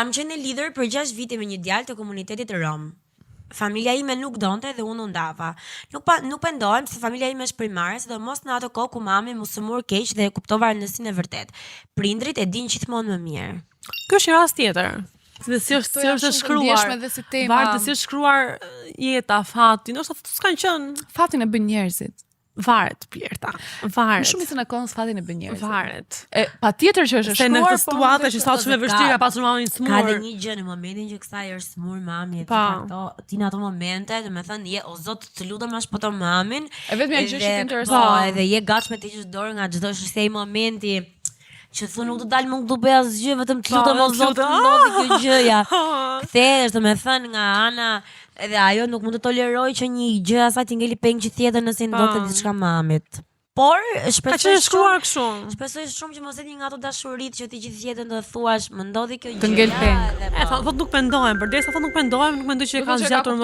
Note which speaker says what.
Speaker 1: Kam qenë e lidhur për 6 vite me një djalë të komunitetit rom. Familja ime nuk donte dhe unë ndava. Nuk pendohem se familja ime është primare, sidomos në ato kohë ku mami mu sëmur keq dhe e kuptova rëndësinë e vërtet. Prindrit e din gjithmonë më mirë.
Speaker 2: Ky është një rast tjetër. Dhe si është shkruar, varet si është shkruar jeta, fati, ndoshta s'kan qenë.
Speaker 3: Fatin e bën njerëzit.
Speaker 2: Varet, Blerta. Varet.
Speaker 3: Shumë në kohës fatin e bën njerëzit.
Speaker 2: Varet.
Speaker 3: Patjetër që është
Speaker 2: Se në
Speaker 3: shkruar.
Speaker 2: këtë situatë që sa shumë e vështirë ka pasur mamin smur.
Speaker 1: Ka dhe një gjë në momentin që kësaj është smur mami, ti në ato momente, domethënë je o zot të lutem as po të mamin.
Speaker 3: E vetmja gjë që intereson.
Speaker 1: Po, edhe je gatshme të hiqësh dorë nga çdo shisej momenti. Që thu nuk do dalë më këtu bëj asgjë, vetëm të lutem o zot të ndodhi kjo gjëja. Kthehesh domethënë nga ana edhe ajo nuk mund të toleroj që një gjë asaj të ngeli peng që tjetër nëse ndodhte diçka mamit. Por shpresoj
Speaker 2: shkruar kështu.
Speaker 1: Shpresoj shumë që mos jeni nga ato dashuritë që ti gjithë jetën do thuash, më ndodhi kjo gjë.
Speaker 3: Të ngel peng.
Speaker 2: Thot nuk pendohem, përderisa thot nuk pendohem, nuk mendoj që e ka zgjatur